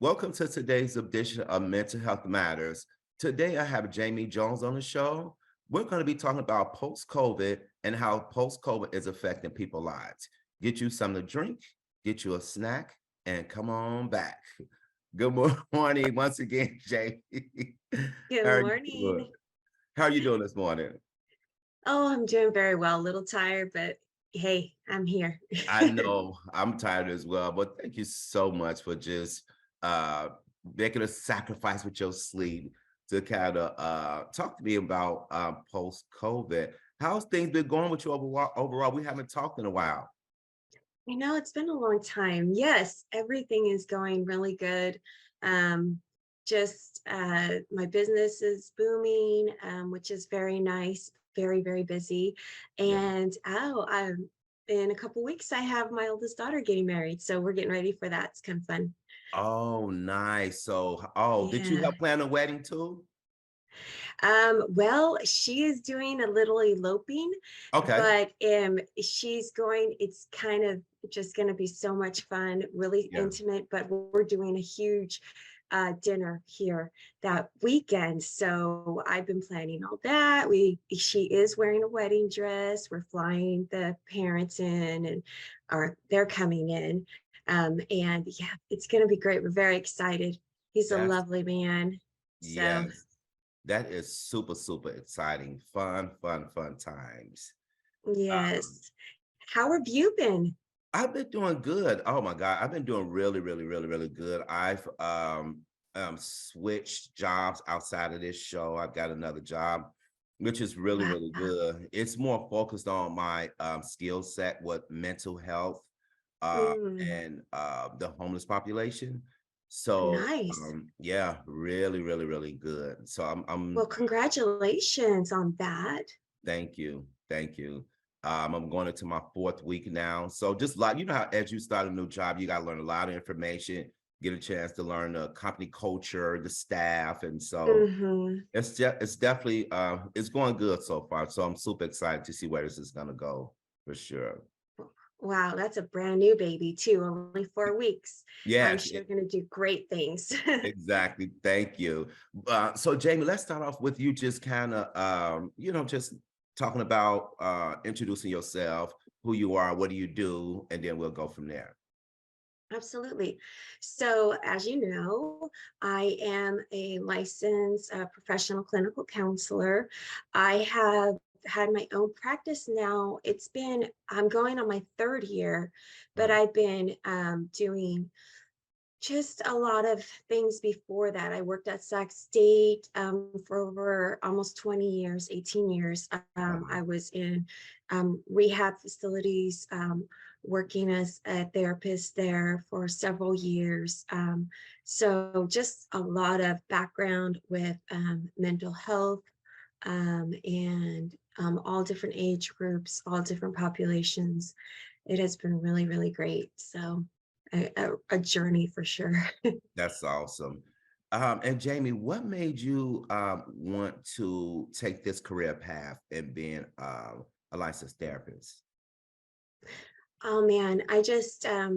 Welcome to today's edition of Mental Health Matters. Today, I have Jamie Jones on the show. We're going to be talking about post-COVID and how post-COVID is affecting people's lives. Get you something to drink, get you a snack, and come on back. Good morning once again, Jamie. How Good are you doing? morning. How are you doing this morning? Oh, I'm doing very well. A little tired, but hey, I'm here. I know I'm tired as well, but thank you so much for just uh making a sacrifice with your sleep to kind of talk to me about post COVID. How's things been going with you overall? We haven't talked in a while. It's been a long time. Yes, everything is going really good. Um, just my business is booming, which is very nice, very, very busy. Yeah. And in a couple weeks, I have my oldest daughter getting married. So we're getting ready for that. It's kind of fun. Oh, nice. So, oh, did you Yeah. help plan a wedding too? Well, she is doing a little eloping, Okay. but she's going, it's kind of just going to be so much fun, really Yeah. intimate, but we're doing a huge dinner here that weekend. So I've been planning all that. She is wearing a wedding dress. We're flying the parents in and or they're coming in. And yeah, it's going to be great. We're very excited. He's a That's lovely man. So yes. That is super, super exciting. Fun, fun, fun times. Um, yes. How have you been? I've been doing good. Oh my God. I've been doing really, really, really, really good. I've switched jobs outside of this show. I've got another job, which is really, Wow. really good. It's more focused on my skill set with mental health uh, Mm, and the homeless population. So nice. yeah, really, really, really good. So I'm Well, congratulations on that. thank you. Thank you. I'm going into my fourth week now. So just like, you know how as you start a new job, you got to learn a lot of information, get a chance to learn the company culture, the staff. And so Hmm. it's definitely, it's going good so far. So I'm super excited to see where this is going to go for sure. Wow, that's a brand new baby too, only 4 weeks. I'm Yes, sure going to do great things. exactly. Thank you. So Jamie, let's start off with you just kind of, just talking about introducing yourself, who you are, what do you do, and then we'll go from there. Absolutely. So, as you know, I am a licensed professional clinical counselor. I have had my own practice now. I'm going on my third year, but Wow. I've been doing just a lot of things before that. I worked at Sac State for over almost 20 years, 18 years. Wow. I was in rehab facilities, working as a therapist there for several years. So just a lot of background with mental health and all different age groups, all different populations. It has been really, really great. So a journey for sure. That's awesome. And Jamie, what made you want to take this career path and being a licensed therapist? Oh man, I just I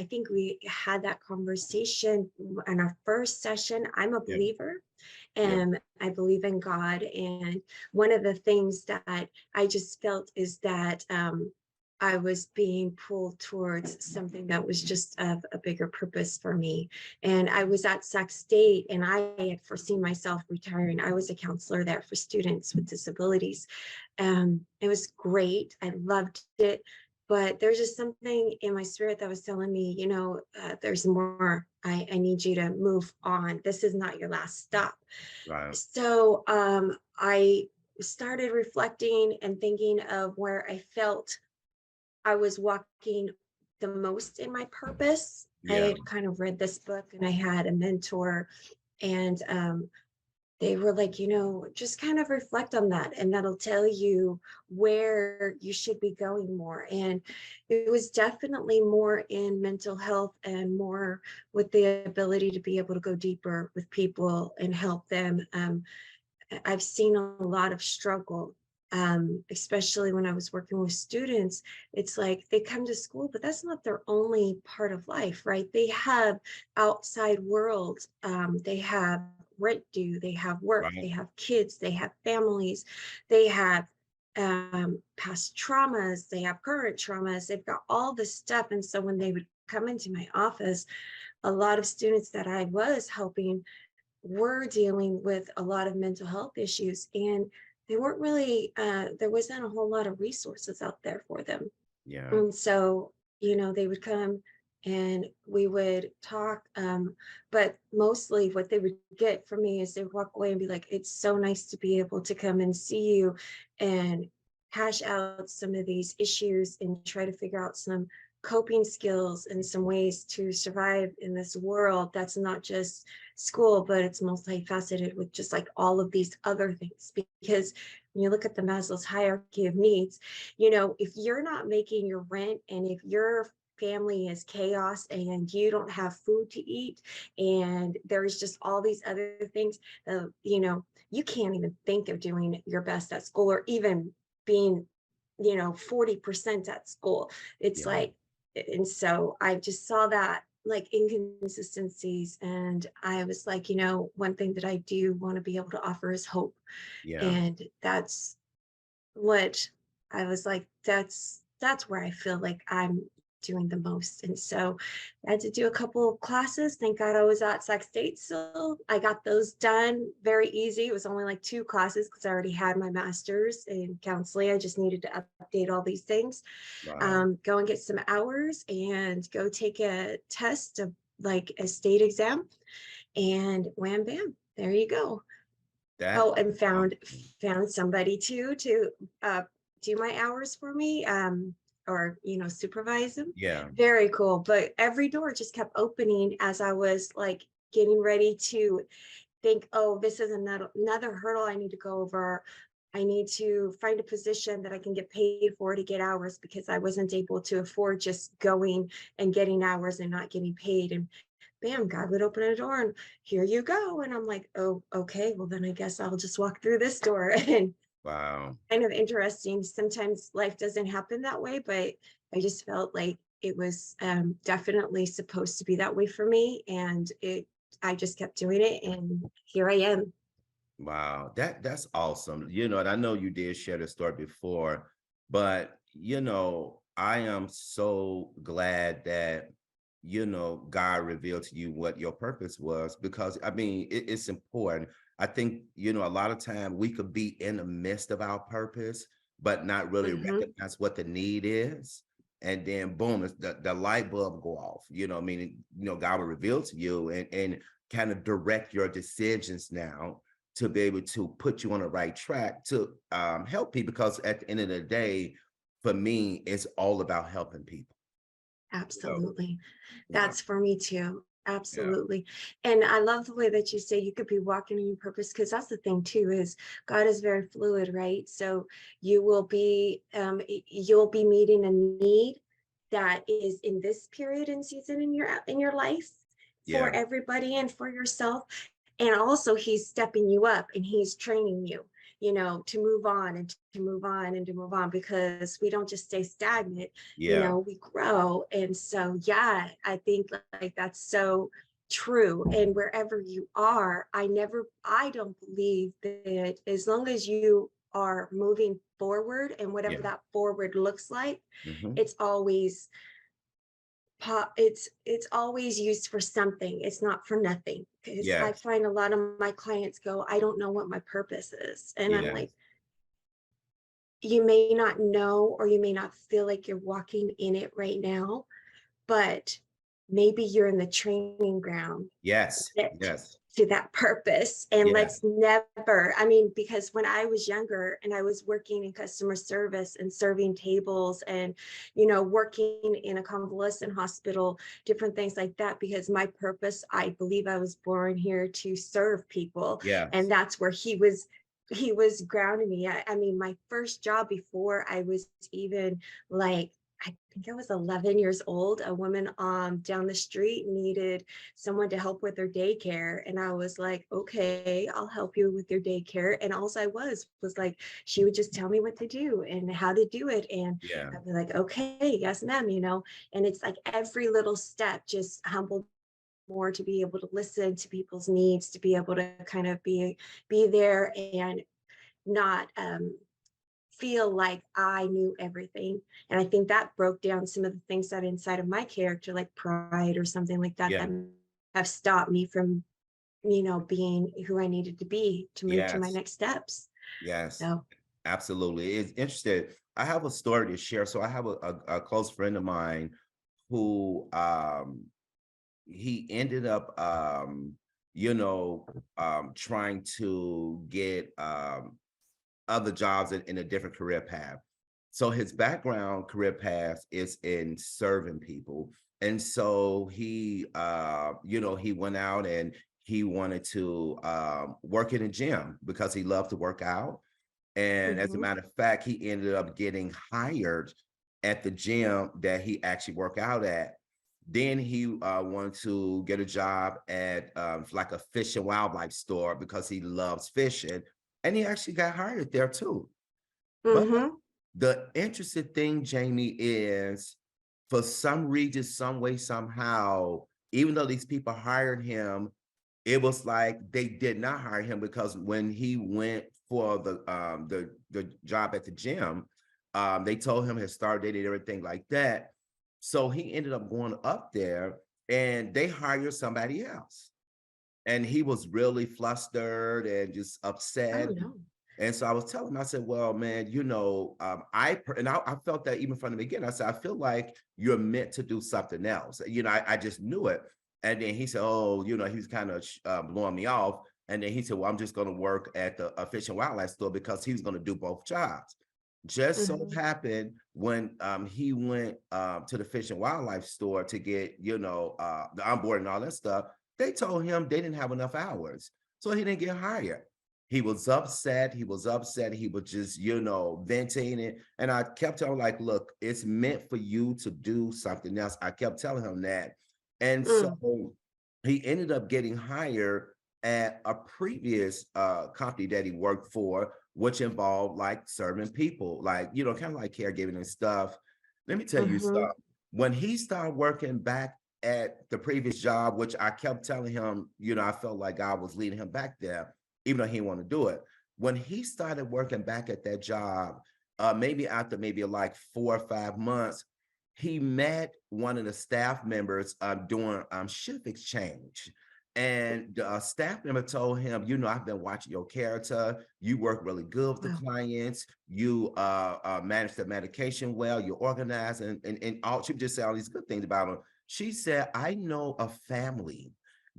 think we had that conversation in our first session. I'm a Yeah, believer yeah, and I believe in God. And one of the things that I just felt is that I was being pulled towards something that was just of a bigger purpose for me. And I was at Sac State and I had foreseen myself retiring. I was a counselor there for students with disabilities. It was great. I loved it. But there's just something in my spirit that was telling me, there's more. I need you to move on. This is not your last stop. Right. So I started reflecting and thinking of where I felt I was walking the most in my purpose. I Yeah. had kind of read this book and I had a mentor, and they were like, just kind of reflect on that, and that'll tell you where you should be going more. And it was definitely more in mental health and more with the ability to be able to go deeper with people and help them. I've seen a lot of struggle, especially when I was working with students. It's like they come to school, but that's not their only part of life, right? They have outside worlds. They have rent due, they have work, they Right. have kids, they have families, they have past traumas, they have current traumas, they've got all this stuff. And so when they would come into my office, a lot of students that I was helping were dealing with a lot of mental health issues, and they weren't really there wasn't a whole lot of resources out there for them. Yeah. And so they would come and we would talk, but mostly what they would get from me is they would walk away and be like, it's so nice to be able to come and see you and hash out some of these issues and try to figure out some coping skills and some ways to survive in this world that's not just school, but it's multifaceted with just like all of these other things. Because when you look at the Maslow's hierarchy of needs, if you're not making your rent and if your family is chaos and you don't have food to eat and there's just all these other things, you can't even think of doing your best at school or even being 40% at school. It's Yeah. like, and so I just saw that like inconsistencies, and I was like, one thing that I do want to be able to offer is hope. Yeah. And that's what I was like, that's where I feel like I'm doing the most. And so I had to do a couple of classes. Thank God I was at Sac State. So I got those done very easy. It was only like 2 classes because I already had my master's in counseling. I just needed to update all these things. Wow. Go and get some hours and go take a test of like a state exam, and wham bam, there you go. That Oh, and found awesome. found somebody too to uh, do my hours for me, or supervise them. Yeah. Very cool. But every door just kept opening as I was like getting ready to think, oh, this is another hurdle I need to go over. I need to find a position that I can get paid for to get hours because I wasn't able to afford just going and getting hours and not getting paid. And bam, God would open a door and here you go. And I'm like, oh, okay, well, then I guess I'll just walk through this door. And Wow. kind of interesting. Sometimes life doesn't happen that way, but I just felt like it was definitely supposed to be that way for me. And I just kept doing it. And here I am. Wow, that's awesome. And I know you did share the story before, but I am so glad that God revealed to you what your purpose was, because I mean it's important. I think a lot of time we could be in the midst of our purpose, but not really Hmm. recognize what the need is. And then boom, the light bulb go off. I mean, God will reveal to you and kind of direct your decisions now to be able to put you on the right track to help people. Because at the end of the day, for me, it's all about helping people. So, Absolutely. yeah, That's for me too. yeah, Absolutely. And I love the way that you say you could be walking in your purpose, because that's the thing too, is God is very fluid, right? So you'll be meeting a need that is in this period and season in your life for yeah, everybody and for yourself. And also he's stepping you up and he's training you, to move on and to move on and to move on, because we don't just stay stagnant, yeah, we grow. And so, yeah, I think like that's so true. And wherever you are, I don't believe that as long as you are moving forward, and whatever Yeah. that forward looks like, Hmm. it's always it's always used for something. It's not for nothing. Because I Yes. find a lot of my clients go, I don't know what my purpose is. And I'm like, Yes. you may not know, or you may not feel like you're walking in it right now, but maybe you're in the training ground Yes. it Yes. to that purpose. And Yes. let's never, I mean, because when I was younger and I was working in customer service and serving tables and, working in a convalescent hospital, different things like that, because my purpose, I believe I was born here to serve people. And Yes. that's where he was grounding me. I mean, my first job before I was even like, I think I was 11 years old. A woman down the street needed someone to help with their daycare. And I was like, okay, I'll help you with your daycare. And all I was like, she would just tell me what to do and how to do it. And Yeah. I'd be like, okay, yes, ma'am. And it's like every little step just humbled more to be able to listen to people's needs, to be able to kind of be there and not feel like I knew everything. And I think that broke down some of the things that inside of my character, like pride or something like that, Yeah. that have stopped me from, being who I needed to be to move to my Yes. next steps. Yes. So, Absolutely. It's interesting. I have a story to share. So I have a close friend of mine who he ended up trying to get other jobs in a different career path. So his background career path is in serving people. And so he went out and he wanted to work in a gym because he loved to work out. And as a mhm, matter of fact, he ended up getting hired at the gym that he actually worked out at. Then he wanted to get a job at like a fish and wildlife store because he loves fishing. And he actually got hired there too. But mhm. the interesting thing, Jamie, is for some reason, some way, somehow, even though these people hired him, it was like they did not hire him because when he went for the job at the gym, they told him his start date and everything like that. So he ended up going up there and they hired somebody else. And he was really flustered and just Oh upset. no. And so I was telling him, I said, well, man, I felt that even from the beginning. I said, I feel like you're meant to do something else. I just knew it. And then he said, oh, he was kind of blowing me off. And then he said, well, I'm just going to work at the Fish and Wildlife store because he was going to do both jobs. Just so Mhm, happened when he went to the Fish and Wildlife store to get, the onboard and all that stuff, they told him they didn't have enough hours. So he didn't get hired. He was upset. He was upset. He was just, venting it. And I kept telling him, like, look, it's meant for you to do something else. I kept telling him that. And so mm, he ended up getting hired at a previous company that he worked for, which involved like serving people, like, kind of like caregiving and stuff. Let me tell you mhm, stuff. When he started working back at the previous job, which I kept telling him, I felt like God was leading him back there, even though he didn't want to do it. When he started working back at that job, maybe after maybe like 4 or 5 months, he met one of the staff members doing shift exchange. And the staff member told him, I've been watching your character. You work really good with the wow. clients. You manage the medication well. You're organized, and all. She just said all these good things about him. She said, I know a family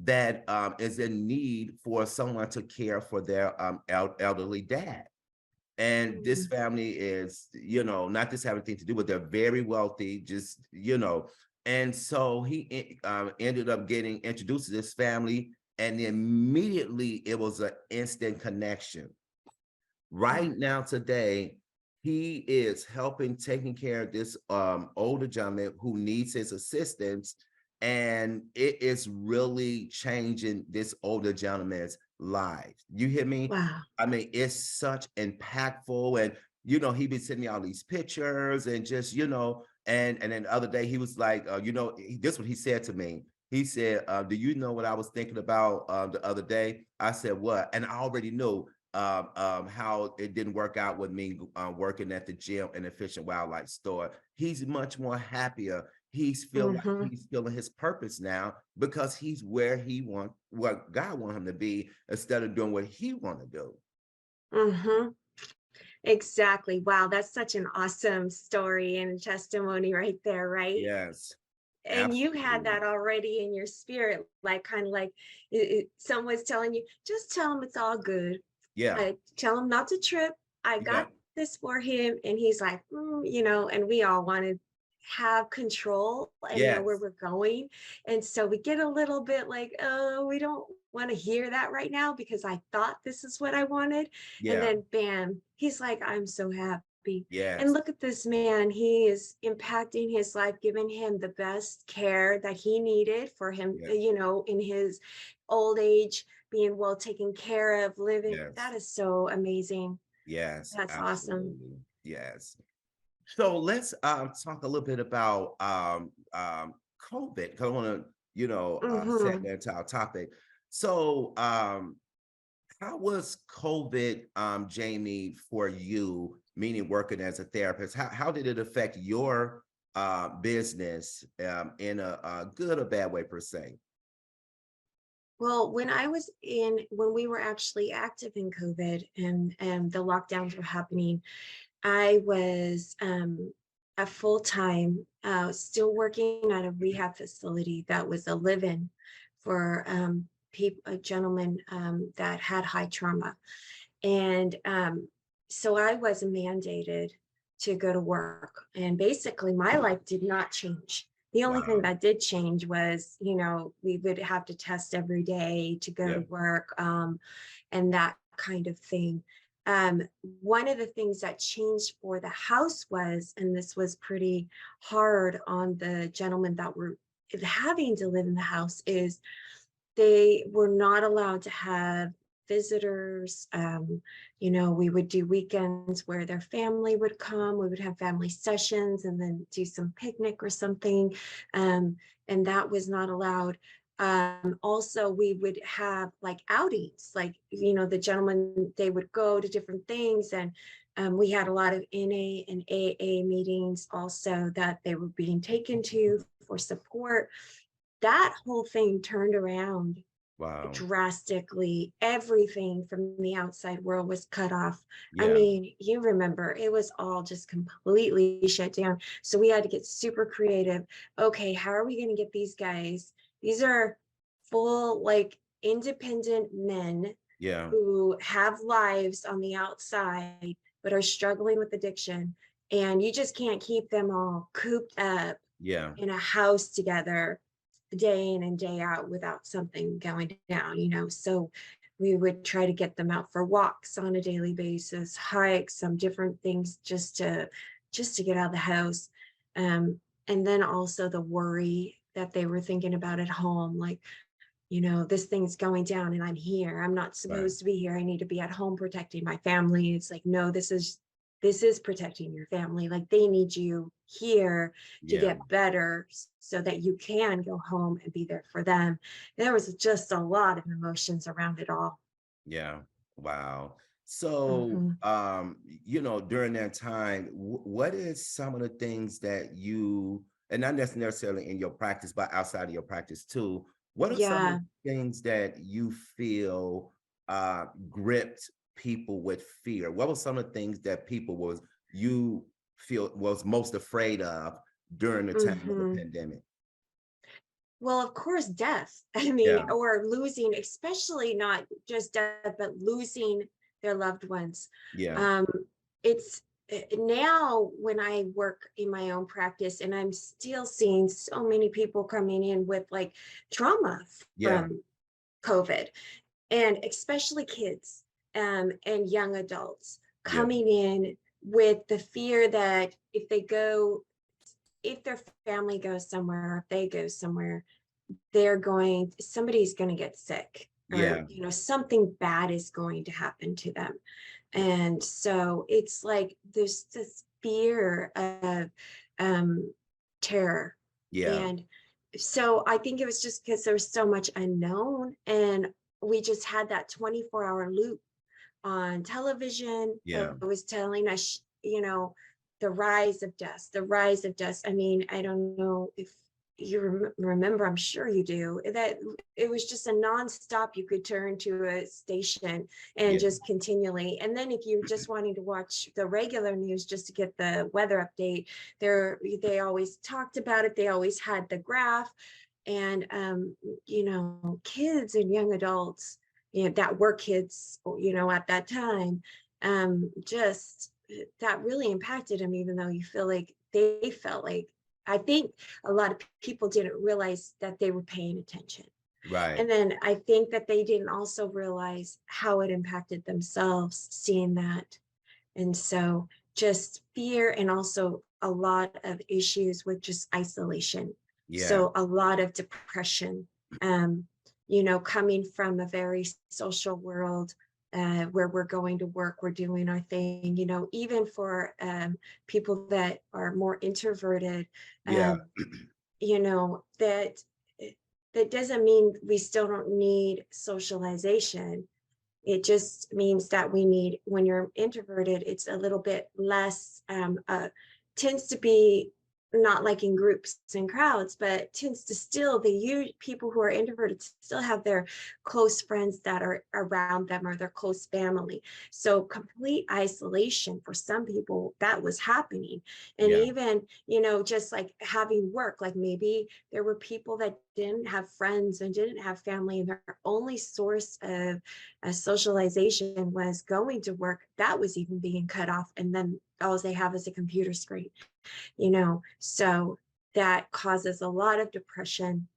that is in need for someone to care for their elderly dad. And this Mm, family is, not just having things to do, but they're very wealthy, just. And so he ended up getting introduced to this family, and immediately it was an instant connection. mm, Right now, today, he is helping taking care of this older gentleman who needs his assistance. And it is really changing this older gentleman's life. You hear me? wow. I mean, it's such impactful. And he be sending me all these pictures and just, and then the other day he was like, this what he said to me. He said, do you know what I was thinking about the other day? I said, what? And I already knew. how it didn't work out with me working at the gym and the Fish and Wildlife store. He's much more happier. Hmm. He's feeling his purpose now because he's where he want what God want him to be instead of doing what he want to do. Hmm. Exactly. Wow, that's such an awesome story and testimony right there, right? Yes, And you had absolutely. that already in your spirit, like kind of like someone's telling you, just tell him it's all good. Yeah, Tell him not to trip. I yeah, got this for him. And he's like, you know, and we all want to have control and know where yes, we're going. And so we get a little bit like, oh, we don't want to hear that right now because I thought this is what I wanted. And yeah, then bam, he's like, I'm so happy. And yes, look at this man. He is impacting his life, giving him the best care that he needed for him, yeah, you know, in his old age, being well taken care of, living. yes, That is so amazing. yes, That's awesome. absolutely. Yes. So let's talk a little bit about COVID because I want to, Hmm. segue into our topic. So how was COVID, Jamie, for you, meaning working as a therapist? How did it affect your business in a good or bad way per se? Well, when we were actually active in COVID and the lockdowns were happening, I was a full time, still working at a rehab facility that was a live in for a gentleman that had high trauma. And so I was mandated to go to work. And basically, my life did not change. The only thing Wow. that did change was, you know, we would have to test every day to go to Yeah. work, and that kind of thing. Um, One of the things that changed for the house was, and this was pretty hard on the gentlemen that were having to live in the house, is they were not allowed to have visitors. You know, we would do weekends where their family would come. We would have family sessions and then do some picnic or something. Um, and that was not allowed. Also, we would have like outings, like, you know, the gentlemen, they would go to different things. And we had a lot of NA and AA meetings also that they were being taken to for support. That whole thing turned around Wow. drastically. Everything from the outside world was cut off. I Yeah. mean, you remember it was all just completely shut down. So we had to get super creative. Okay, how are we going to get these guys? These are full, like, independent men Yeah. who have lives on the outside but are struggling with addiction. And you just can't keep them all cooped up Yeah. in a house together day in and day out without something going down, you know. So we would try to get them out for walks on a daily basis, hikes, some different things, just to get out of the house. And then also the worry that they were thinking about at home, like, you know, this thing's going down and I'm here. I'm not Right. supposed to be here. I need to be at home protecting my family. It's like, no, this is protecting your family. Like, they need you here to Yeah. get better so that you can go home and be there for them. There was just a lot of emotions around it all. Yeah. Wow. So, Mhm. during that time, what is some of the things that you, and not necessarily in your practice, but outside of your practice too, what are some of Yeah. the things that you feel gripped people with fear? What were some of the things that you feel was most afraid of during the time of the Hmm. pandemic? Well, of course, death. I mean, Yeah. or losing, especially not just death, but losing their loved ones. Yeah. Um, it's Now when I work in my own practice, and I'm still seeing so many people coming in with like trauma Yeah. from COVID, and especially kids, and young adults Yeah. coming in with the fear that if their family goes somewhere, if they go somewhere, somebody's going to get sick, or, Yeah. you know, something bad is going to happen to them. And so it's like there's this fear of um terror. Yeah. And so I think it was just because there was so much unknown, and we just had that 24-hour loop on television Yeah. that was telling us, the rise of deaths, the rise of deaths. I mean, I don't know if you remember, I'm sure you do, that it was just a nonstop. You could turn to a station and Yeah. just continually. And then if you're just wanting to watch the regular news just to get the weather update, they always talked about it. They always had the graph. And kids and young adults, that were kids, at that time, just that really impacted them, even though you feel like they felt like, I think a lot of people didn't realize that they were paying attention. Right. And then I think that they didn't also realize how it impacted themselves seeing that. And so just fear, and also a lot of issues with just isolation. Yeah. So a lot of depression, coming from a very social world, where we're going to work, we're doing our thing, even for people that are more introverted, Yeah. um, that that doesn't mean we still don't need socialization. It just means that we need, when you're introverted, it's a little bit less, tends to be not like in groups and crowds, but tends to still, people who are introverted still have their close friends that are around them, or their close family. So complete isolation for some people, that was happening. And Yeah. even, just like having work, like maybe there were people that didn't have friends and didn't have family, and their only source of socialization was going to work. That was even being cut off, and then all they have is a computer screen. So that causes a lot of depression,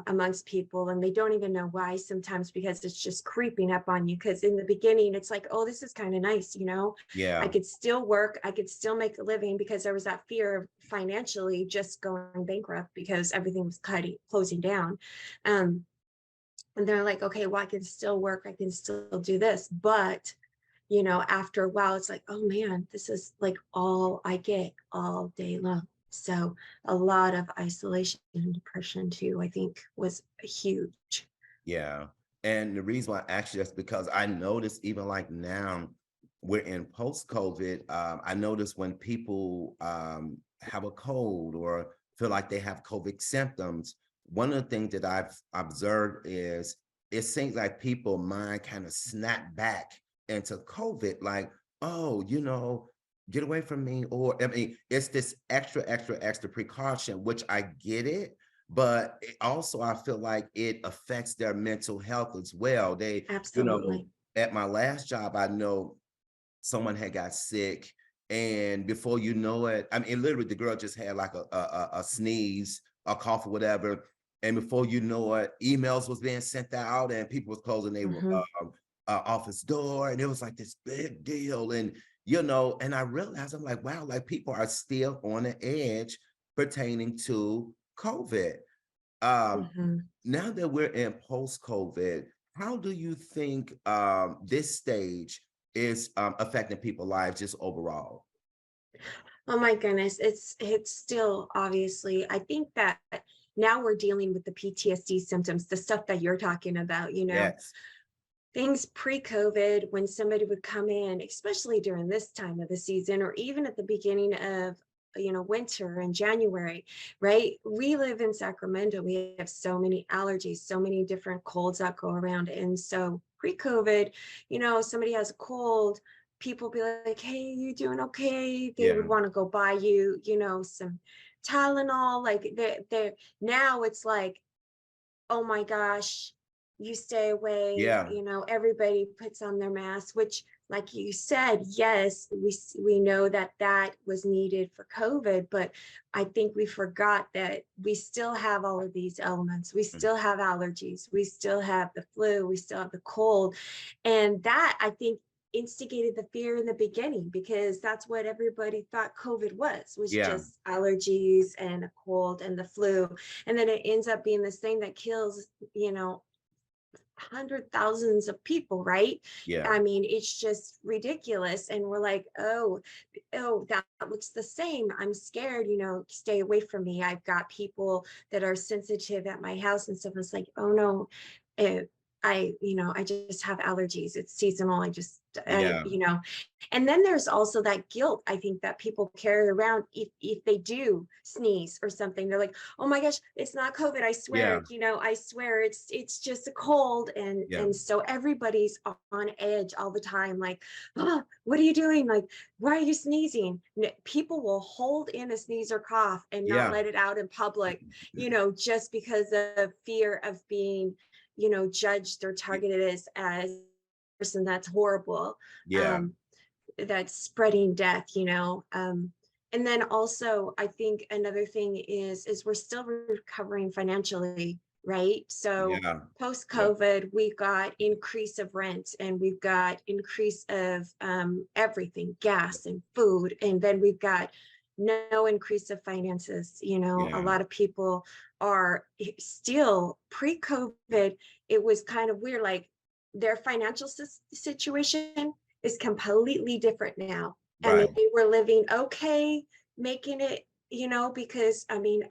amongst people, and they don't even know why sometimes, because it's just creeping up on you. Because in the beginning it's like, oh, this is kind of nice, I Yeah. could still work, I could still make a living, because there was that fear of financially just going bankrupt because everything was closing down. um, and they're like, okay, well, I can still work, I can still do this. But after a while, it's like, oh man, this is like all I get all day long. So a lot of isolation and depression too, I think, was huge. Yeah. And the reason why I asked you that's because I noticed even like now we're in post-COVID. I notice when people have a cold or feel like they have COVID symptoms, one of the things that I've observed is it seems like people mind kind of snap back into COVID, like, oh, get away from me. Or I mean, it's this extra, extra, extra precaution, which I get it, but also I feel like it affects their mental health as well. Absolutely. At my last job, I know someone had got sick, and before you know it, I mean, literally, the girl just had like a sneeze, a cough, or whatever, and before you know it, emails was being sent out, and people was closing their Hmm. office door, and it was like this big deal, and and I realized I'm like, wow, like people are still on the edge pertaining to COVID. Um, Hmm. Now that we're in post-COVID, how do you think this stage is affecting people's lives just overall? Oh my goodness, it's still, obviously, I think that now we're dealing with the PTSD symptoms, the stuff that you're talking about, Yes. things pre-COVID, when somebody would come in, especially during this time of the season, or even at the beginning of, winter in January, right? We live in Sacramento. We have so many allergies, so many different colds that go around. And so pre-COVID, somebody has a cold, people be like, hey, you doing okay? They would Yeah. want to go buy you, some Tylenol. Like they're now it's like, oh my gosh, you stay away, Yeah. everybody puts on their mask, which, like you said, yes, we know that that was needed for COVID, but I think we forgot that we still have all of these elements. We Mm. still have allergies, we still have the flu, we still have the cold. And that, I think, instigated the fear in the beginning, because that's what everybody thought COVID was Yeah. just allergies and a cold and the flu. And then it ends up being this thing that kills, you know hundred thousands of people, right? Yeah. I mean, it's just ridiculous. And we're like, oh, that looks the same, I'm scared, stay away from me. I've got people that are sensitive at my house and stuff. It's like, oh no, I just have allergies. It's seasonal. Yeah. And then there's also that guilt, I think, that people carry around if they do sneeze or something. They're like, oh my gosh, it's not COVID. I Yeah. swear, I swear it's just a cold. Yeah. And so everybody's on edge all the time, like, oh, what are you doing? Like, why are you sneezing? People will hold in a sneeze or cough and not Yeah. let it out in public, just because of fear of being, judged or targeted as person that's horrible, Yeah. um, that's spreading death. And then also I think another thing is we're still recovering financially, right? So Yeah. post Yeah. COVID, we got increase of rent, and we've got increase of everything, gas and food, and then we've got no increase of finances. A Yeah. lot of people are still pre-COVID. It was kind of weird, like their financial situation is completely different now. And Right. they were living okay, making it, because I mean,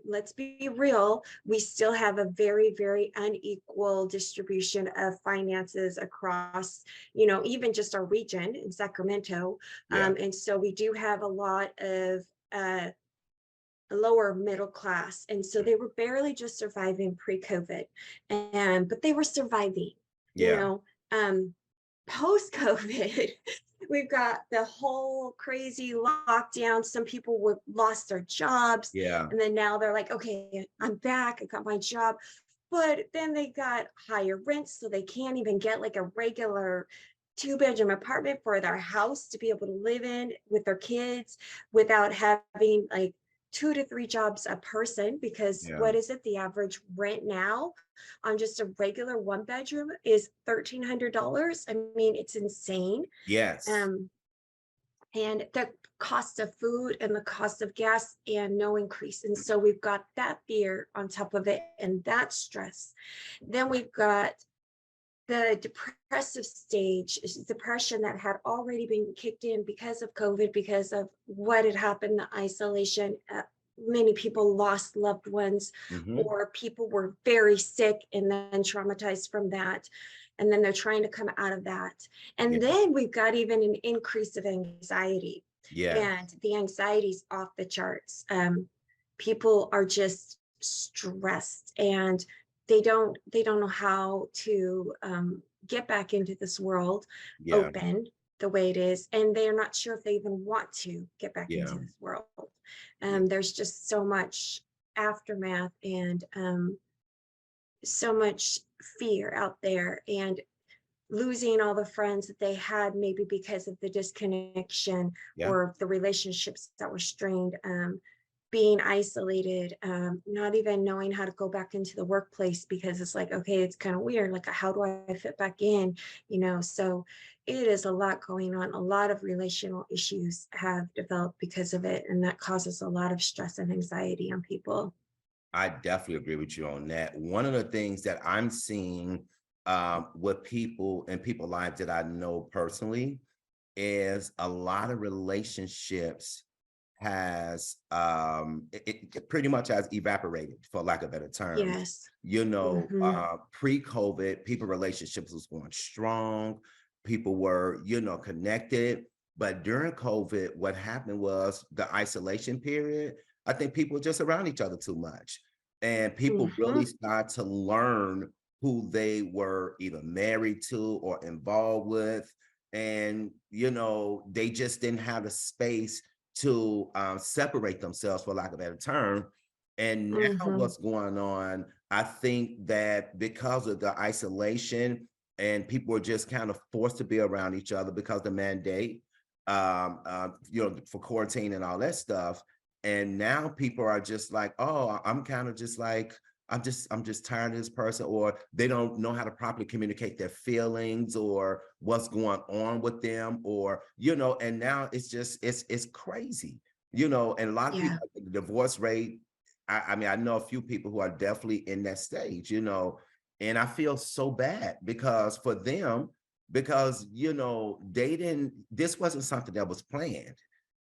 let's be real, we still have a very, very unequal distribution of finances across, even just our region in Sacramento. Yeah. And so we do have a lot of uh, lower middle class. And so they were barely just surviving pre-COVID. But they were surviving, you Yeah. know. Um, Post COVID, we've got the whole crazy lockdown. Some people were lost their jobs, Yeah. and then now they're like, okay, I'm back, I got my job. But then they got higher rents, so they can't even get like a regular two-bedroom apartment for their house to be able to live in with their kids without having like 2 to 3 jobs a person, because Yeah. what is it? The average rent now on just a regular one bedroom is $1,300. I mean, it's insane. Yes. Um, and the cost of food and the cost of gas, and no increase. And so we've got that fear on top of it, and that stress. Then we've got the depressive stage, depression that had already been kicked in because of COVID, because of what had happened, the isolation. Many people lost loved ones, Hmm. or people were very sick and then traumatized from that. And then they're trying to come out of that. Yeah. And then we've got even an increase of anxiety, Yeah. and the anxiety's off the charts. People are just stressed, and they don't know how to get back into this world Yeah. open the way it is, and they're not sure if they even want to get back Yeah. into this world. Yeah. There's just so much aftermath, and so much fear out there, and losing all the friends that they had, maybe because of the disconnection Yeah. or the relationships that were strained. Being isolated, not even knowing how to go back into the workplace, because it's like, okay, it's kind of weird. Like, how do I fit back in? So it is a lot going on. A lot of relational issues have developed because of it, and that causes a lot of stress and anxiety on people. I definitely agree with you on that. One of the things that I'm seeing with people and people lives that I know personally is a lot of relationships has it pretty much has evaporated, for lack of better terms. Yes. Hmm. Pre-COVID, people relationships was going strong, people were, connected. But during COVID, what happened was the isolation period. I think people were just around each other too much, and people really Hmm. start to learn who they were either married to or involved with. And they just didn't have the space to separate themselves, for lack of a better term. And now Hmm. what's going on, I think that because of the isolation, and people are just kind of forced to be around each other because the mandate, for quarantine and all that stuff. And now people are just like, oh, I'm kind of just like, I'm just tired of this person, or they don't know how to properly communicate their feelings or what's going on with them, or and now it's crazy, and a lot of Yeah. people, the divorce rate. I mean, I know a few people who are definitely in that stage, and I feel so bad because for them, because they didn't, this wasn't something that was planned.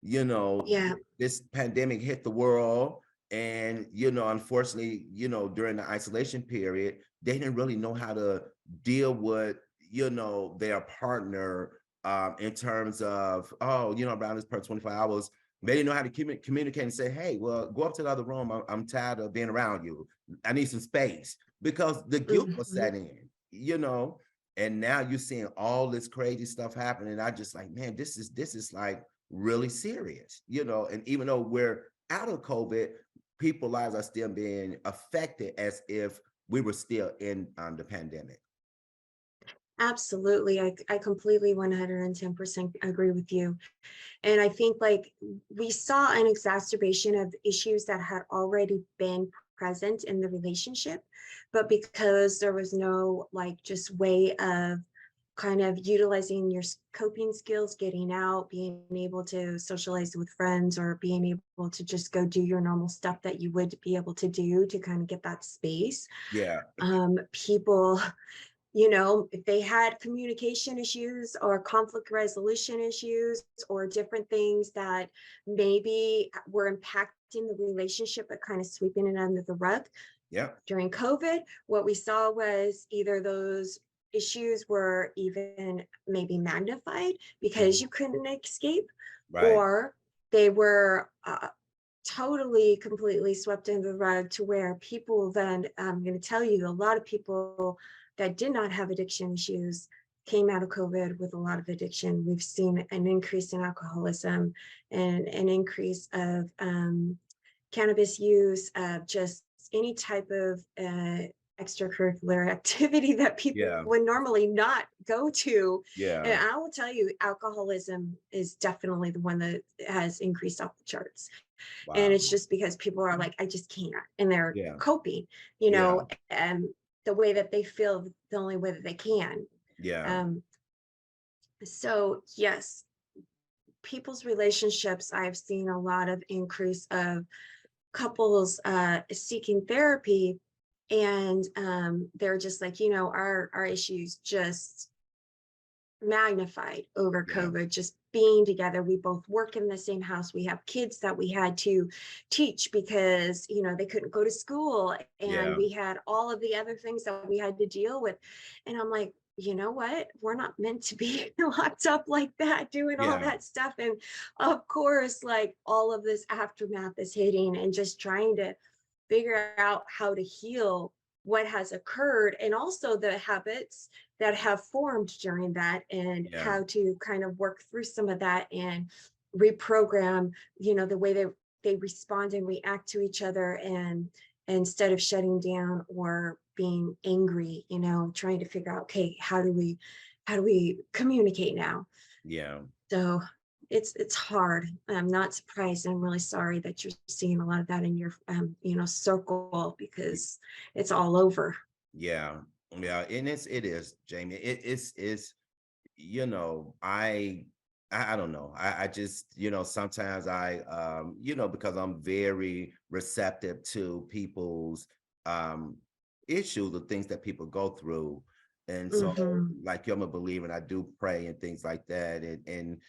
you know Yeah. this pandemic hit the world, And, unfortunately, during the isolation period, they didn't really know how to deal with, their partner, in terms of, oh, around this per 24 hours. They didn't know how to communicate and say, hey, well, go up to the other room. I'm tired of being around you. I need some space, because the guilt was Mhm. set in. And now you're seeing all this crazy stuff happening. And I just like, man, this is like really serious. And even though we're out of COVID, people lives are still being affected as if we were still in the pandemic. Absolutely. I completely 110% agree with you. And I think like we saw an exacerbation of issues that had already been present in the relationship, but because there was no like just way of kind of utilizing your coping skills, getting out, being able to socialize with friends, or being able to just go do your normal stuff that you would be able to do to kind of get that space. Yeah. People, if they had communication issues or conflict resolution issues or different things that maybe were impacting the relationship but kind of sweeping it under the rug Yeah. during COVID, what we saw was either those issues were even maybe magnified because Mhm. you couldn't escape, Right. or they were totally completely swept under the rug to where people then, I'm going to tell you, a lot of people that did not have addiction issues came out of COVID with a lot of addiction. We've seen an increase in alcoholism and an increase of cannabis use, just any type of extracurricular activity that people Yeah. would normally not go to. And Yeah. I will tell you, alcoholism is definitely the one that has increased off the charts. And it's Wow. just because people are like, I just can't. And they're Yeah. coping, you Yeah. know, and the way that they feel, the only way that they can. Yeah. Um, so, yes, people's relationships, I've seen a lot of increase of couples seeking therapy. And they're just like, our issues just magnified over Yeah. COVID, just being together. We both work in the same house. We have kids that we had to teach because, they couldn't go to school. And Yeah. we had all of the other things that we had to deal with. And I'm like, you know what? We're not meant to be locked up like that, doing all Yeah. that stuff. And of course, like all of this aftermath is hitting, and just trying to figure out how to heal what has occurred, and also the habits that have formed during that, and Yeah. how to kind of work through some of that and reprogram, the way they respond and react to each other, and instead of shutting down or being angry, trying to figure out, okay, how do we communicate now? Yeah. So it's hard. I'm not surprised. I'm really sorry that you're seeing a lot of that in your circle, because it's all over. Yeah. Yeah. And it is, Jamie. It's I don't know. I just, sometimes because I'm very receptive to people's um issues, the things that people go through. And so, Hmm. like, I'm a believer and I do pray and things like that. And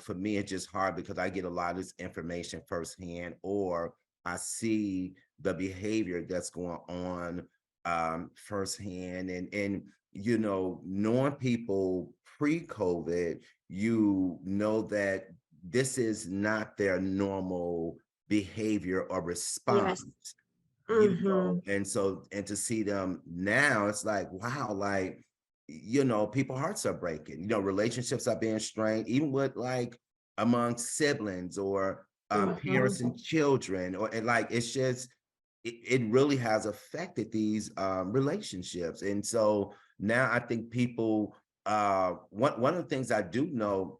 for me it's just hard because I get a lot of this information firsthand, or I see the behavior that's going on firsthand. And knowing people pre-COVID, you know that this is not their normal behavior or Yes. response. Hmm. And so, and to see them now, it's like, wow, like, people hearts are breaking, relationships are being strained, even with like among siblings, or Hmm. parents and children, or and like it's just it really has affected these relationships. And so now I think people, one of the things I do know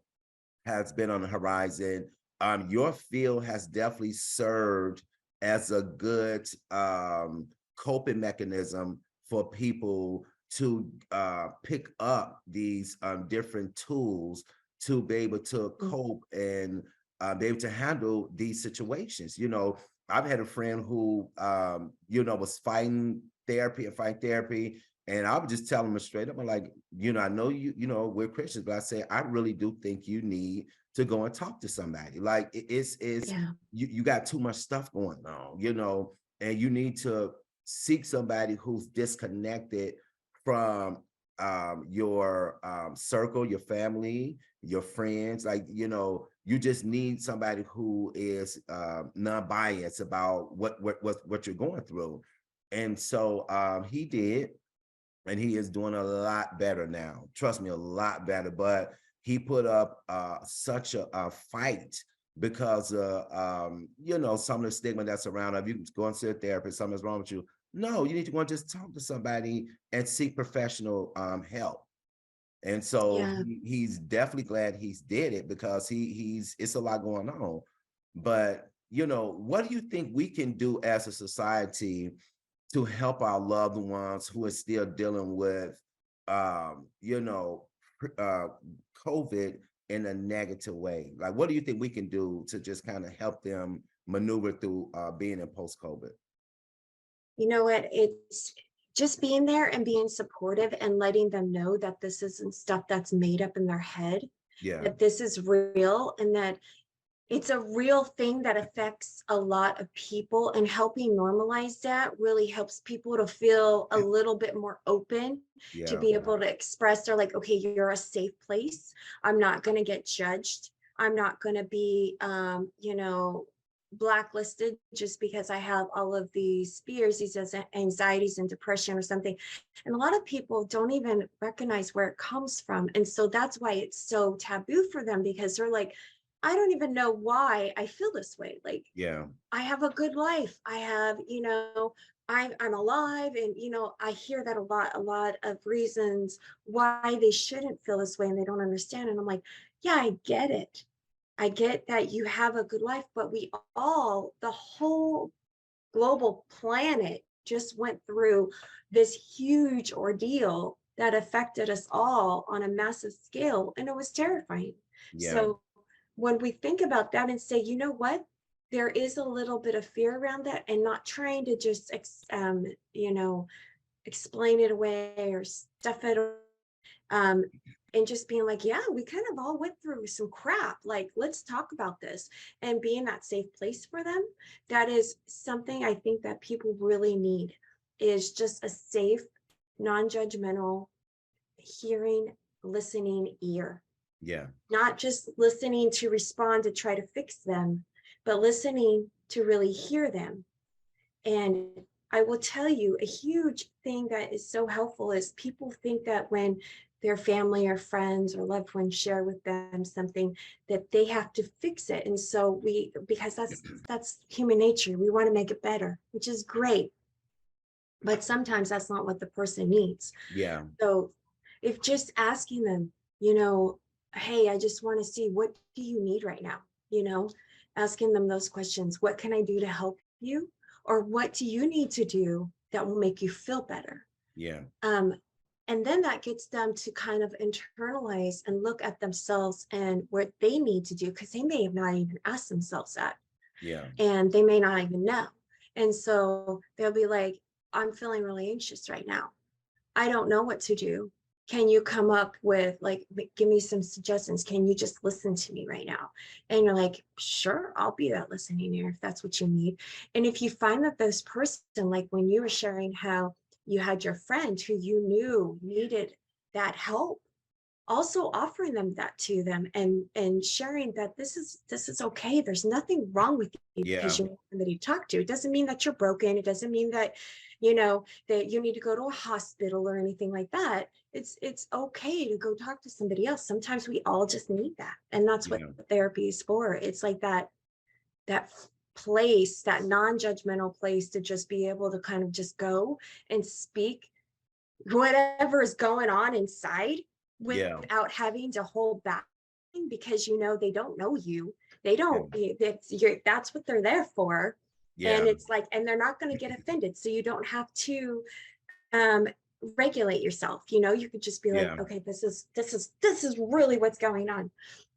has been on the horizon. Your field has definitely served as a good coping mechanism for people to pick up these different tools to be able to cope and be able to handle these situations. I've had a friend who, was fighting therapy, and I would just tell them straight up, I'm like, I know we're Christians, but I say, I really do think you need to go and talk to somebody. Like it's Yeah. you got too much stuff going on, and you need to seek somebody who's disconnected from your circle, your family, your friends. Like, you just need somebody who is non-biased about what you're going through. And so he did, and he is doing a lot better now. Trust me, a lot better. But he put up such a fight because some of the stigma that's around of you go and see a therapist, something's wrong with you. No, you need to go and just talk to somebody and seek professional help. And so Yeah. he's definitely glad he's did it, because he's it's a lot going on. But what do you think we can do as a society to help our loved ones who are still dealing with, you know, uh, COVID in a negative way? Like, what do you think we can do to just kind of help them maneuver through being in post-COVID? You know what? It's just being there and being supportive and letting them know that this isn't stuff that's made up in their head, Yeah, that this is real and that it's a real thing that affects a lot of people, and helping normalize that really helps people to feel a little bit more open to yeah, be able to express. They're like, okay, you're a safe place. I'm not going to get judged. I'm not going to be, blacklisted just because I have all of these fears, these anxieties and depression or something. And a lot of people don't even recognize where it comes from. And so that's why it's so taboo for them, because they're like, I don't even know why I feel this way. Like, yeah, I have a good life. I have, I'm alive. And, I hear that a lot of reasons why they shouldn't feel this way and they don't understand. And I'm like, yeah, I get it. I get that you have a good life, but the whole global planet just went through this huge ordeal that affected us all on a massive scale. And it was terrifying. yeah, So when we think about that and say, you know what, there is a little bit of fear around that, and not trying to just, explain it away or stuff it, um, and just being like, yeah, we kind of all went through some crap. Like, let's talk about this, and being that safe place for them. That is something I think that people really need, is just a safe, non-judgmental, hearing, listening ear, yeah, not just listening to respond to try to fix them, but listening to really hear them. And I will tell you, a huge thing that is so helpful is people think that when their family or friends or loved ones share with them something, that they have to fix it. And so because that's human nature, we want to make it better, which is great. But sometimes that's not what the person needs. yeah, So if just asking them, you know, hey, I just want to see, what do you need right now? You know, asking them those questions. What can I do to help you? Or what do you need to do that will make you feel better? yeah, Um, and then that gets them to kind of internalize and look at themselves and what they need to do, because they may have not even asked themselves that, yeah, and they may not even know. And so they'll be like, I'm feeling really anxious right now. I don't know what to do. Can you come up with, like, give me some suggestions? Can you just listen to me right now? And you're like, sure, I'll be that listening ear if that's what you need. And if you find that this person, like when you were sharing how you had your friend who you knew needed that help, also offering them that to them, and sharing that this is okay. There's nothing wrong with you because yeah, you're somebody to talk to. It doesn't mean that you're broken. It doesn't mean that that you need to go to a hospital or anything like that. It's okay to go talk to somebody else. Sometimes we all just need that, and that's what yeah, therapy is for. It's like that place, that non-judgmental place, to just be able to kind of just go and speak whatever is going on inside yeah, without having to hold back, because they don't know you. They yeah, don't, that's what they're there for. yeah, And it's like, and they're not going to get offended. So you don't have to um regulate yourself. You could just be like, yeah, okay, this is really what's going on.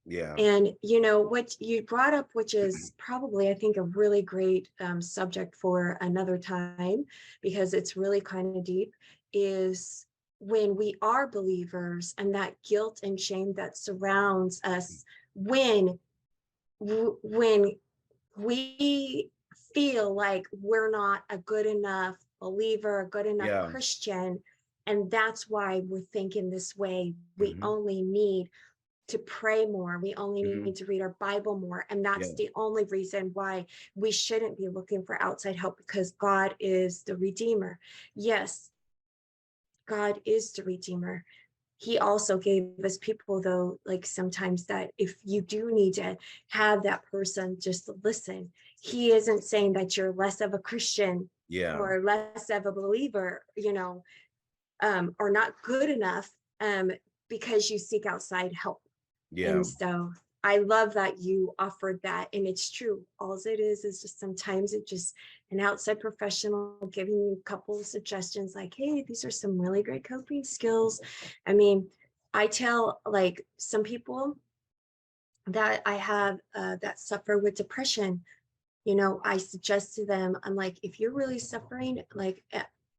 yeah, And what you brought up, which is probably, I think, a really great subject for another time, because it's really kind of deep, is when we are believers and that guilt and shame that surrounds us when when we feel like we're not a good enough believer, a good enough Yeah. Christian, and that's why we're thinking this way. We Hmm. only need to pray more. We only Hmm. need to read our Bible more. And Yeah. that's the only reason why we shouldn't be looking for outside help, because God is the Redeemer. Yes, God is the Redeemer. He also gave us people, though, like sometimes that if you do need to have that person just to listen, he isn't saying that you're less of a Christian Yeah. or less of a believer, or not good enough, um, because you seek outside help. Yeah. And so I love that you offered that. And it's true. All it is just sometimes it just an outside professional giving you a couple of suggestions like, hey, these are some really great coping skills. I mean, I tell like some people that I have that suffer with depression, I suggest to them, I'm like, if you're really suffering like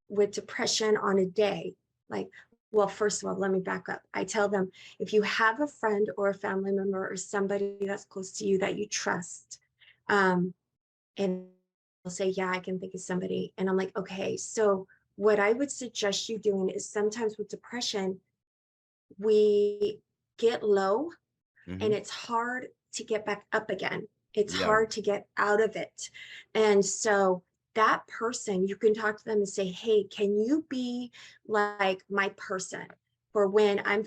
with depression on a day, like, well, first of all, let me back up. I tell them, if you have a friend or a family member or somebody that's close to you that you trust, um, and they'll say, yeah, I can think of somebody. And I'm like, okay, so what I would suggest you doing is sometimes with depression, we get low and Hmm. it's hard to get back up again. It's Yeah. hard to get out of it. And so that person, you can talk to them and say, hey, can you be like my person for when I'm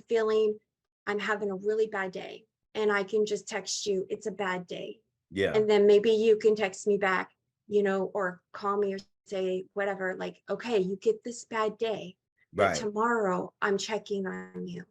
having a really bad day? And I can just text you, it's a bad day. Yeah. And then maybe you can text me back, or call me or say whatever, like, okay, you get this bad day, but Right. tomorrow I'm checking on you.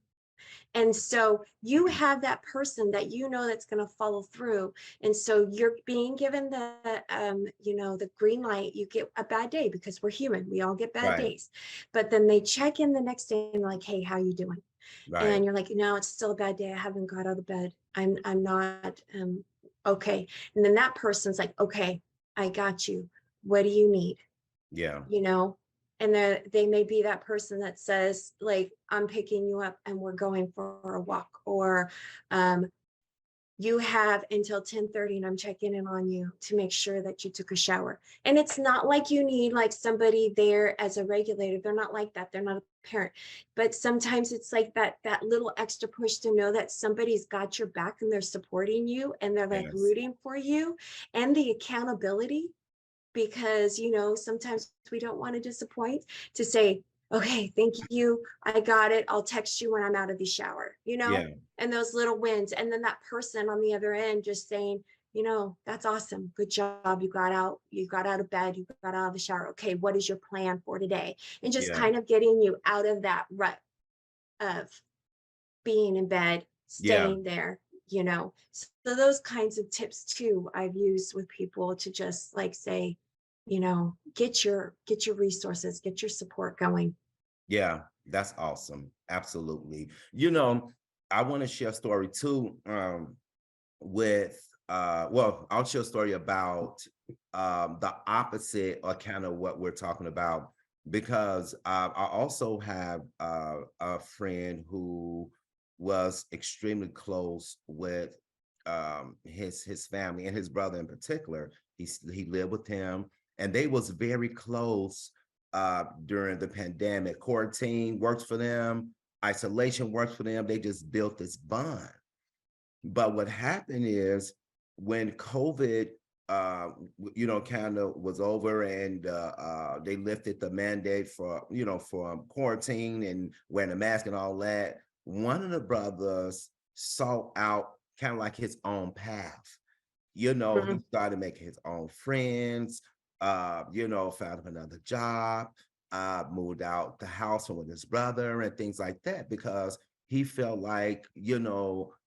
And so you have that person that that's going to follow through. And so you're being given the green light. You get a bad day because we're human. We all get bad Right. days. But then they check in the next day and like, hey, how you doing? Right. And you're like, no, it's still a bad day. I haven't got out of bed. I'm not okay. And then that person's like, okay, I got you. What do you need? Yeah. you know and they may be that person that says like, I'm picking you up and we're going for a walk, or um, you have until 10:30 and I'm checking in on you to make sure that you took a shower. And it's not like you need like somebody there as a regulator. They're not like that. They're not a parent. But sometimes it's like that little extra push to know that somebody's got your back and they're supporting you and they're like Yes. rooting for you, and the accountability, because sometimes we don't want to disappoint, to say, okay, thank you, I got it, I'll text you when I'm out of the shower, Yeah. and those little wins. And then that person on the other end just saying, that's awesome, good job, you got out of bed, you got out of the shower, okay, what is your plan for today? And just Yeah. kind of getting you out of that rut of being in bed, Yeah. staying there, So those kinds of tips too, I've used with people to just like say, get your resources, get your support going. Yeah. That's awesome. Absolutely. I want to share a story too. With well, I'll share a story about the opposite or kind of what we're talking about, because I also have a friend who was extremely close with his family and his brother in particular. He lived with him, and they was very close during the pandemic. Quarantine works for them, isolation works for them. They just built this bond. But what happened is when COVID, kind of was over, and they lifted the mandate for quarantine and wearing a mask and all that, one of the brothers sought out kind of like his own path. He Mhm. started making his own friends, found him another job, moved out the house from with his brother and things like that, because he felt like,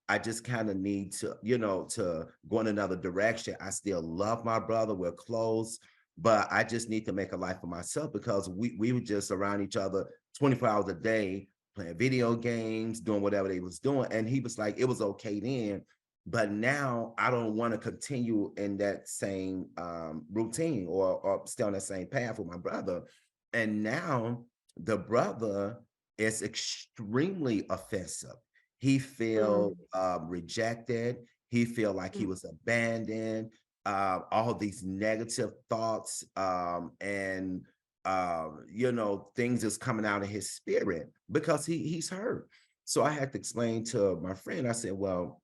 I just kind of need to go in another direction. I still love my brother. We're close, but I just need to make a life for myself, because we were just around each other 24 hours a day, playing video games, doing whatever they was doing. And he was like, it was okay then, but now I don't want to continue in that same routine, or stay on that same path with my brother. And now the brother is extremely offensive. He feel mm, rejected. He feel like he mm, was abandoned. All these negative thoughts and things is coming out of his spirit because he's hurt. So I had to explain to my friend. I said, "Well,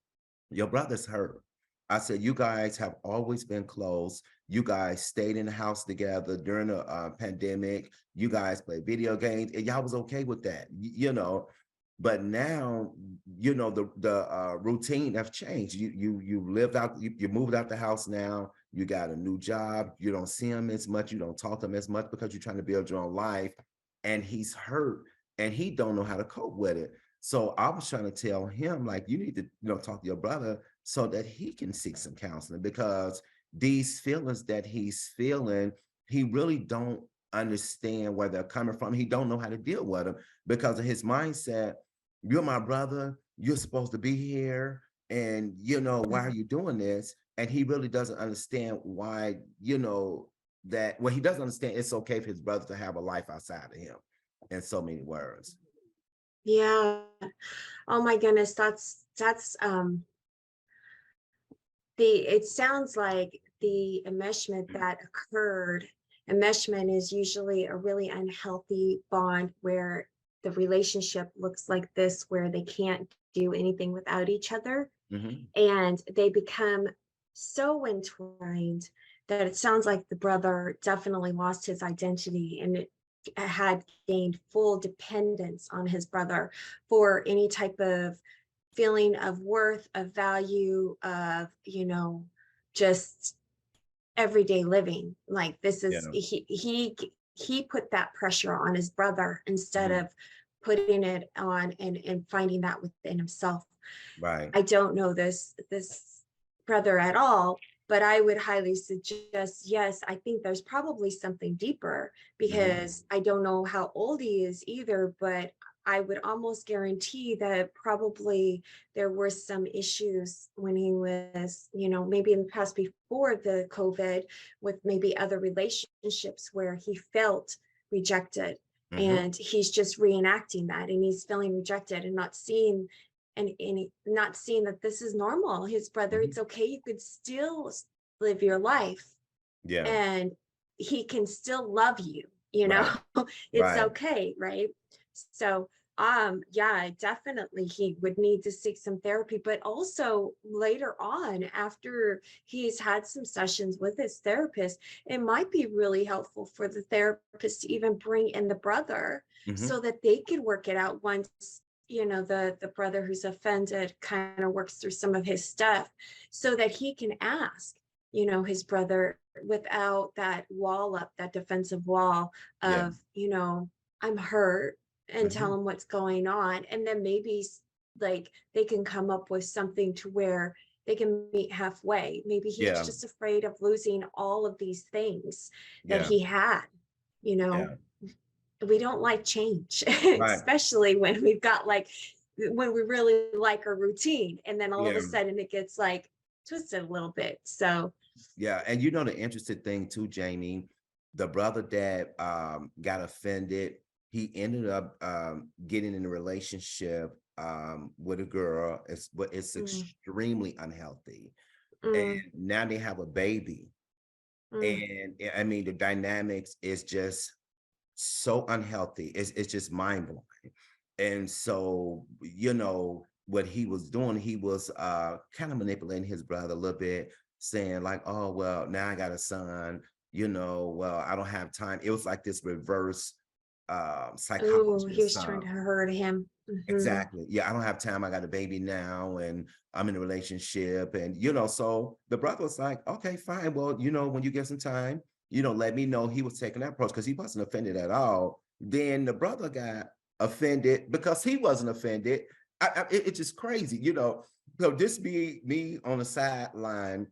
your brother's hurt." I said, "You guys have always been close. You guys stayed in the house together during the pandemic. You guys played video games, and y'all was okay with that, But now, the routine have changed. You lived out, you moved out the house now. You got a new job. You don't see him as much. You don't talk to him as much because you're trying to build your own life. And he's hurt, and he don't know how to cope with it. So I was trying to tell him, like, you need to, talk to your brother so that he can seek some counseling because these feelings that he's feeling, he really don't understand where they're coming from. He don't know how to deal with them because of his mindset. You're my brother. You're supposed to be here. And, why are mm. you doing this? And he really doesn't understand why, that, well, he doesn't understand it's okay for his brother to have a life outside of him in so many words. Yeah. Oh my goodness, that's it sounds like the enmeshment that occurred. Enmeshment is usually a really unhealthy bond where the relationship looks like this, where they can't do anything without each other. Mhm. And they become so entwined that it sounds like the brother definitely lost his identity and it had gained full dependence on his brother for any type of feeling of worth, of value, of, just everyday living. Like this is Yeah. he put that pressure on his brother instead Mhm. of putting it on and finding that within himself. Right. I don't know this brother at all, but I would highly suggest, yes, I think there's probably something deeper Mhm. because I don't know how old he is either, but I would almost guarantee that probably there were some issues when he was, maybe in the past before the COVID with maybe other relationships where he felt rejected. Mhm. And he's just reenacting that and he's feeling rejected and not seeing not seeing that this is normal. His brother, it's Mhm. okay. You could still live your life Yeah. and he can still love you, you know, Right. it's Right. okay. Right. So, yeah, definitely he would need to seek some therapy, but also later on, after he's had some sessions with his therapist, it might be really helpful for the therapist to even bring in the brother Mhm. so that they could work it out once the brother who's offended kind of works through some of his stuff so that he can ask his brother without that wall up, that defensive wall Yeah. of I'm hurt, and tell Mhm. him what's going on, and then maybe like they can come up with something to where they can meet halfway. Maybe he's Yeah. just afraid of losing all of these things that Yeah. he had you know Yeah. we don't like change, Right. especially when we've got like when we really like our routine and then all of a Yeah. sudden it gets like twisted a little bit. So, Yeah. And the interesting thing too, Jamie, the brother that got offended, he ended up getting in a relationship with a girl. It's mm, extremely unhealthy. And mm, now they have a baby. mm, And I mean, the dynamics is just so unhealthy. It's just mind blowing. And so, what he was doing, he was kind of manipulating his brother a little bit, saying like, "Oh, well, now I got a son, well, I don't have time." It was like this reverse oh, psychology or he was trying to something. hurt him. Exactly. Yeah, I don't have time. I got a baby now and I'm in a relationship. And, so the brother was like, okay, fine. Well, when you get some time, let me know. He was taking that approach because he wasn't offended at all. Then the brother got offended because he wasn't offended. It's just crazy, So this be me on the sideline,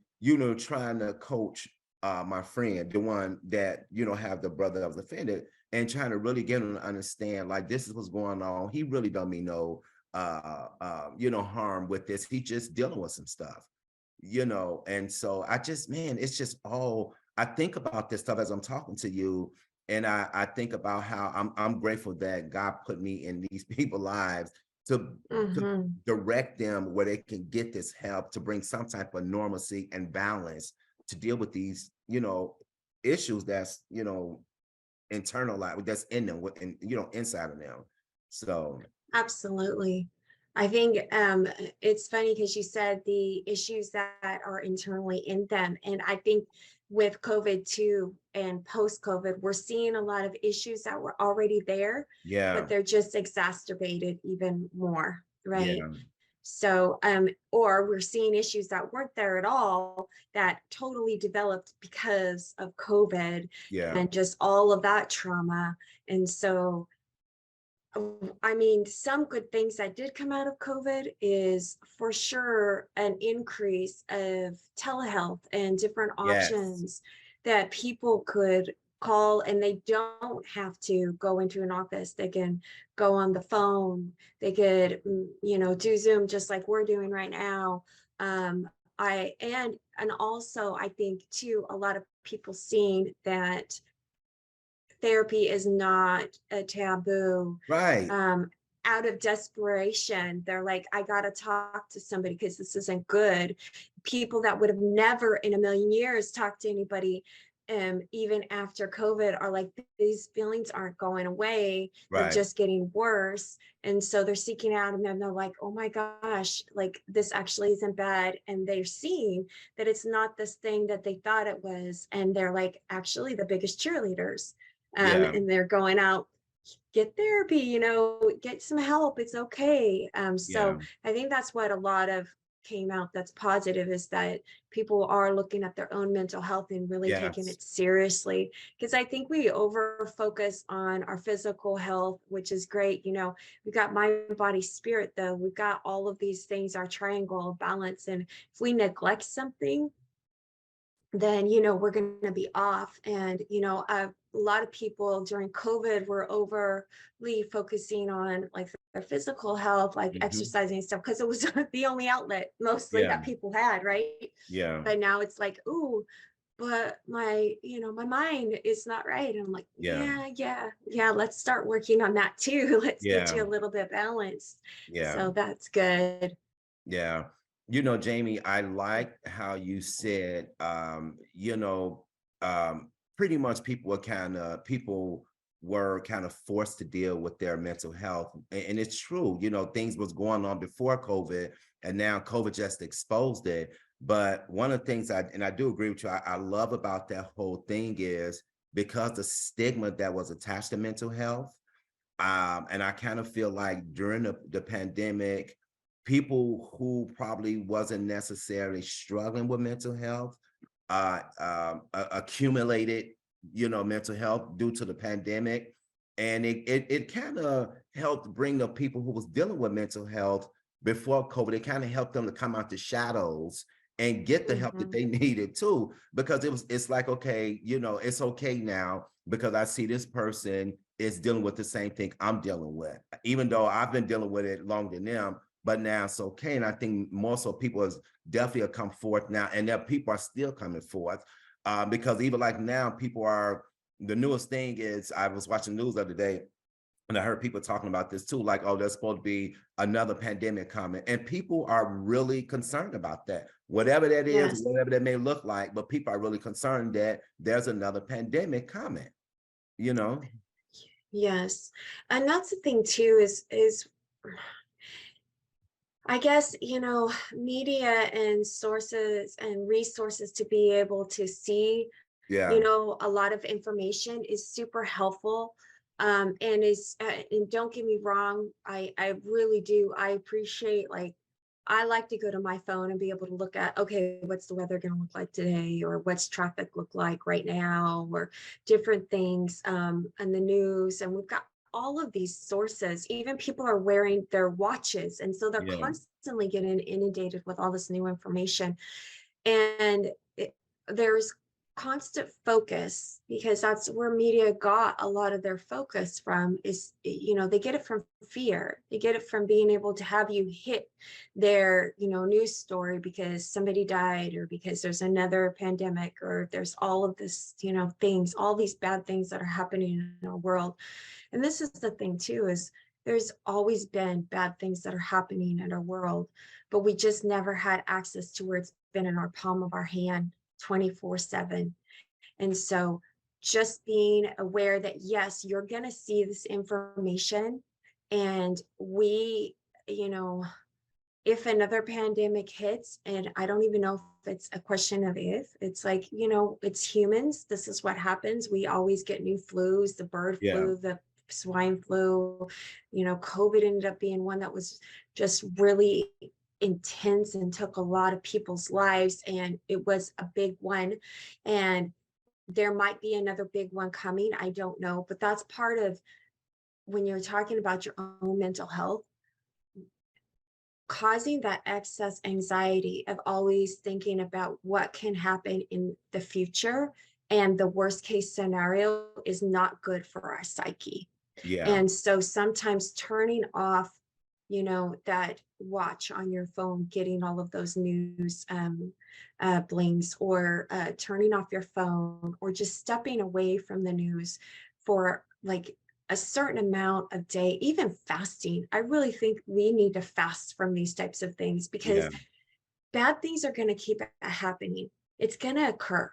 trying to coach my friend, the one that, have the brother that was offended and trying to really get him to understand like this is what's going on. He really don't mean no harm with this. He just dealing with some stuff, and so I just, man, it's just all I think about this stuff as I'm talking to you. And I think about how I'm grateful that God put me in these people's lives to Mhm. direct them where they can get this help to bring some type of normalcy and balance to deal with these, issues that's, internal, like that's in them, and inside of them. So Absolutely. I think it's funny because you said the issues that are internally in them. And I think with COVID too and post COVID, we're seeing a lot of issues that were already there, but yeah, they're just exacerbated even more, right? yeah, So, or we're seeing issues that weren't there at all that totally developed because of COVID yeah, and just all of that trauma. And so, I mean, some good things that did come out of COVID is for sure an increase of telehealth and different yes, options that people could call and they don't have to go into an office. They can go on the phone. They could, do Zoom just like we're doing right now. Um, and also I think too, a lot of people seeing that therapy is not a taboo. right, Um, Out of desperation, they're like, I gotta talk to somebody because this isn't good. People that would have never in a million years talked to anybody, even after COVID, are like, these feelings aren't going away. They're right, just getting worse. And so they're seeking out and then they're like, oh my gosh, like this actually isn't bad. And they're seeing that it's not this thing that they thought it was. And they're like actually the biggest cheerleaders, yeah, and they're going out, get therapy, get some help, it's okay. yeah, So I think that's what a lot of came out that's positive, is that people are looking at their own mental health and really taking yes, it seriously, because I think we over focus on our physical health, which is great. We've got mind body spirit, though we've got all of these things, our triangle of balance, and if we neglect something, then we're going to be off. And a lot of people during COVID were overly focusing on like their physical health, like hmm, exercising and stuff, because it was the only outlet mostly yeah, that people had, right? yeah, But now it's like, ooh, but my mind is not right. And I'm like, yeah, yeah, let's start working on that too. Let's get yeah, you a little bit balanced. yeah. So that's good. Yeah. Jamie, I like how you said, pretty much people were kind of forced to deal with their mental health. And it's true, things was going on before COVID and now COVID just exposed it. But one of the things I do agree with you, I love about that whole thing is because the stigma that was attached to mental health. And I kind of feel like during the pandemic, people who probably wasn't necessarily struggling with mental health accumulated, mental health due to the pandemic. And it kind of helped bring the people who was dealing with mental health before COVID. It kind of helped them to come out the shadows and get the help that Hmm. they needed too, because it's like, okay, it's okay now because I see this person is dealing with the same thing I'm dealing with, even though I've been dealing with it longer than them. But now it's okay, and I think more so people has definitely have come forth now, and there people are still coming forth because even like now, people are. The newest thing is I was watching news the other day, and I heard people talking about this too, like, oh, there's supposed to be another pandemic coming. And people are really concerned about that. Whatever that is, Yes. whatever that may look like, but people are really concerned that there's another pandemic coming, you know? Yes. And that's the thing too, is I guess, media and sources and resources to be able to see, Yeah. a lot of information is super helpful. And don't get me wrong, I really do. I appreciate, like, I like to go to my phone and be able to look at, okay, what's the weather going to look like today, or what's traffic look like right now, or different things, and the news. And we've got all of these sources. Even people are wearing their watches, and so they're Yeah. constantly getting inundated with all this new information. And there's constant focus, because that's where media got a lot of their focus from, is they get it from fear. They get it from being able to have you hit their news story because somebody died, or because there's another pandemic, or there's all of this things, all these bad things that are happening in our world. And this is the thing too, is there's always been bad things that are happening in our world, but we just never had access to where it's been in our palm of our hand 24/7. And so just being aware that, yes, you're going to see this information. And you know, if another pandemic hits, and I don't even know if it's a question of if, it's like, it's humans. This is what happens. We always get new flus, the bird Yeah. flu, the swine flu. COVID ended up being one that was just really intense and took a lot of people's lives. And it was a big one. And there might be another big one coming. I don't know. But that's part of when you're talking about your own mental health, causing that excess anxiety of always thinking about what can happen in the future, and the worst case scenario is not good for our psyche. Yeah. And so sometimes turning off, that watch on your phone, getting all of those news blings, or turning off your phone, or just stepping away from the news for like a certain amount of day, even fasting. I really think we need to fast from these types of things, because Yeah. bad things are going to keep happening. It's going to occur.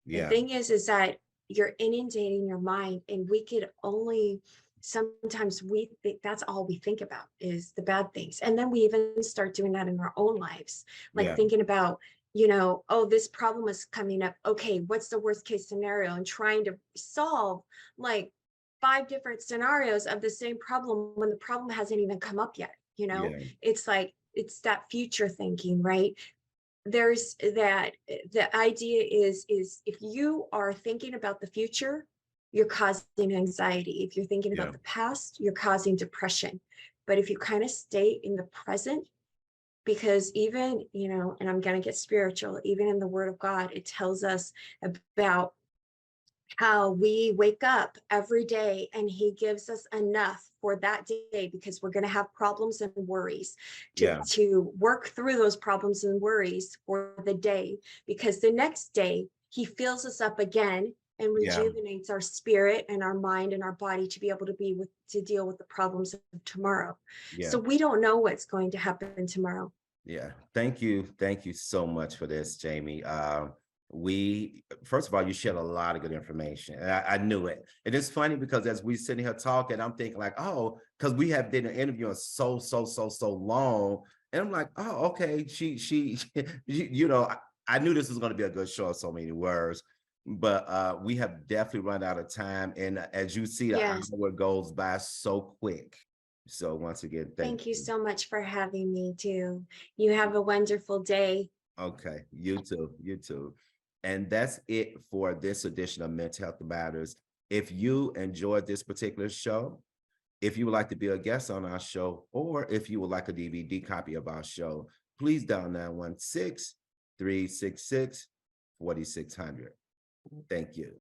The Yeah. thing is that you're inundating your mind, and we could only sometimes we think that's all we think about is the bad things. And then we even start doing that in our own lives, like Yeah. thinking about, oh, this problem is coming up. Okay, what's the worst case scenario? And trying to solve like 5 different scenarios of the same problem when the problem hasn't even come up yet. Yeah. It's like, it's that future thinking, right? There's that the idea is if you are thinking about the future, you're causing anxiety. If you're thinking Yeah. about the past, you're causing depression. But if you kind of stay in the present, because even, and I'm going to get spiritual, even in the word of God, it tells us about how we wake up every day and he gives us enough for that day, because we're going to have problems and worries Yeah. to work through those problems and worries for the day, because the next day he fills us up again and Yeah. rejuvenates our spirit and our mind and our body to be able to deal with the problems of tomorrow. Yeah. So we don't know what's going to happen tomorrow. Yeah. Thank you. Thank you so much for this, Jamie. We first of all, you shared a lot of good information. And I knew it. And it's funny because as we sitting here talking, I'm thinking like, oh, because we have been interviewing so long. And I'm like, oh, okay. She I knew this was going to be a good show, so many words. But we have definitely run out of time. And as you see, the Yes. hour goes by so quick. So once again, thank Thank you you. so much for having me too. You have a wonderful day. Okay, you too, you too. And that's it for this edition of Mental Health Matters. If you enjoyed this particular show, if you would like to be a guest on our show, or if you would like a DVD copy of our show, please dial 916-366-4600. Thank you.